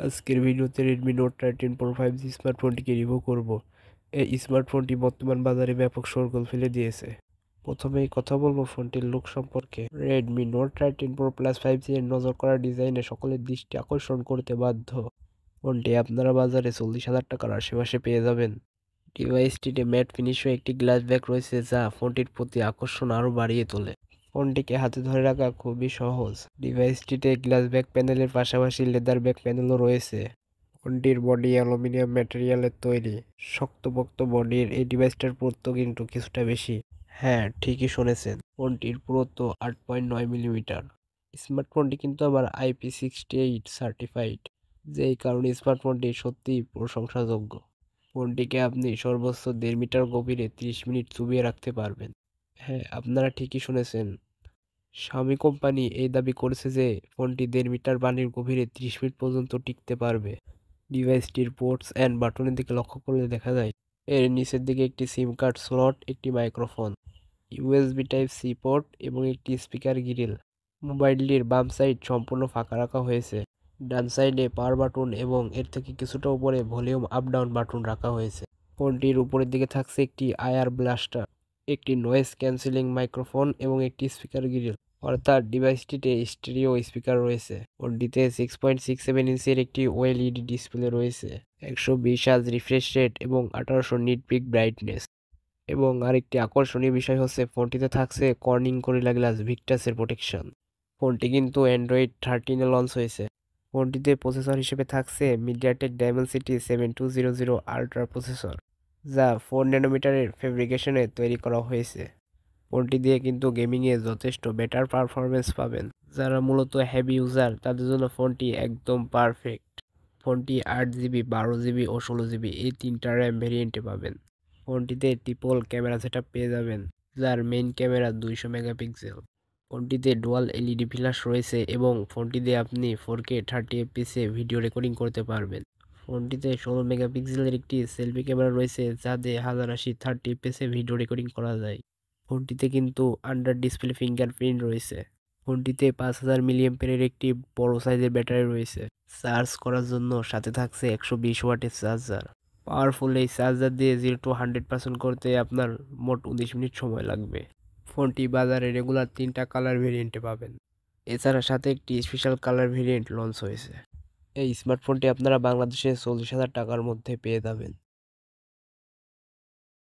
আজকের ভিডিওতে Redmi Note 13 Pro 5G স্মার্টফোনটিকে review করব। এই স্মার্টফোনটি বর্তমান বাজারে ব্যাপক শোরগোল ফেলে দিয়েছে। প্রথমেই কথা বলবো ফোনটির লুক সম্পর্কে। Redmi Note 13 Pro Plus 5G এর নজর করা ডিজাইনে সকলের দৃষ্টি আকর্ষণ করতে বাধ্য। ফোনটি আপনারা বাজারে 40,000 টাকার আশেপাশে পেয়ে যাবেন। ডিভাইসটিতে ম্যাট ফিনিশও একটি গ্লাস ব্যাক রয়েছে, যা ফোনটির প্রতি আকর্ষণ আরও বাড়িয়ে তোলে। ফোনটিকে হাতে ধরে রাখা খুবই সহজ। ডিভাইসটিতে গ্লাস ব্যাক প্যানেলের পাশাপাশি লেদার ব্যাক প্যানেলও রয়েছে। ফোনটির বডি অ্যালুমিনিয়াম ম্যাটেরিয়ালের তৈরি। শক্তপোক্ত বডির এই ডিভাইসটার পুরুত্ব কিন্তু কিছুটা বেশি। হ্যাঁ, ঠিকই শুনেছেন, ফোনটির পুরুত্ব 8.9 মিলিমিটার। স্মার্টফোনটি কিন্তু আবার IP68 সার্টিফাইড, যেই কারণে স্মার্টফোনটি সত্যিই প্রশংসাযোগ্য। ফোনটিকে আপনি সর্বোচ্চ 1.5 মিটার গভীরে 30 মিনিট চুবিয়ে রাখতে পারবেন। হ্যাঁ, আপনারা ঠিকই শুনেছেন, শাওমি কোম্পানি এই দাবি করেছে যে ফোনটি 1.5 মিটার পানির গভীরে 30 মিনিট পর্যন্ত টিকতে পারবে। ডিভাইসটির পোর্টস অ্যান্ড বাটনের দিকে লক্ষ্য করলে দেখা যায় এর নিচের দিকে একটি সিম কার্ড স্লট, একটি microphone, USB type C port এবং একটি স্পিকার গ্রিল। মোবাইলটির বাম সাইড সম্পূর্ণ ফাঁকা রাখা হয়েছে। ডান সাইডে পাওয়ার বাটন এবং এর থেকে কিছুটা উপরে ভলিউম আপ ডাউন বাটন রাখা হয়েছে। ফোনটির উপরের দিকে থাকছে একটি আয়ার ব্লাস্টার, একটি নয়েজ ক্যান্সেলিং মাইক্রোফোন এবং একটি স্পিকার গ্রিল, অর্থাৎ ডিভাইসটিতে স্টেরিও স্পিকার রয়েছে। ফোনটিতে 6.67 ইঞ্চির একটি OLED ডিসপ্লে রয়েছে, 120 Hz রিফ্রেশ রেট এবং 1800 নিট পিক ব্রাইটনেস। এবং আরেকটি আকর্ষণীয় বিষয় হচ্ছে ফোনটিতে থাকছে কর্নিং গরিলা গ্লাস ভিক্টাসের প্রোটেকশন। ফোনটি কিন্তু অ্যান্ড্রয়েড 13-এ লঞ্চ হয়েছে। ফোনটিতে প্রসেসর হিসেবে থাকছে মিডিয়াটেক ডাইমেনসিটি 7200 আল্ট্রা প্রসেসর, যা 4 ন্যানোমিটারের ফেব্রিকেশনে তৈরি করা হয়েছে। ফোনটি দিয়ে কিন্তু গেমিংয়ে যথেষ্ট বেটার পারফরমেন্স পাবেন। যারা মূলত হেভি ইউজার তাদের জন্য ফোনটি একদম পারফেক্ট। ফোনটি 8GB, 12GB ও 16GB এই 3টা র্যাম ভেরিয়েন্টে পাবেন। ফোনটিতে ট্রিপল ক্যামেরা সেটআপ পেয়ে যাবেন, যার মেইন ক্যামেরা 200 মেগাপিক্সেল। ফোনটিতে ডুয়াল LED ফ্ল্যাশ রয়েছে এবং ফোনটি দিয়ে আপনি 4K 30fps ভিডিও রেকর্ডিং করতে পারবেন। ফোনটিতে 16 মেগাপিক্সেলের একটি সেলফি ক্যামেরা রয়েছে, যা দিয়ে 1080 30fps ভিডিও রেকর্ডিং করা যায়। ফোনটিতে কিন্তু আন্ডার ডিসপ্লে ফিঙ্গারপ্রিন্ট রয়েছে। ফোনটিতে 5000 মিলিঅ্যাম্পিয়ারের একটি বড় সাইজের ব্যাটারি রয়েছে। চার্জ করার জন্য সাথে থাকছে 120 ওয়াটের চার্জার। পাওয়ারফুল এই চার্জার দিয়ে 0 to 100% করতে আপনার মোট 19 মিনিট সময় লাগবে। ফোনটি বাজারে রেগুলার 3টা কালার ভেরিয়েন্টে পাবেন। এছাড়া সাথে একটি স্পেশাল কালার ভেরিয়েন্ট লঞ্চ হয়েছে। এই স্মার্টফোনটি আপনারা বাংলাদেশে 40,000 টাকার মধ্যে পেয়ে যাবেন।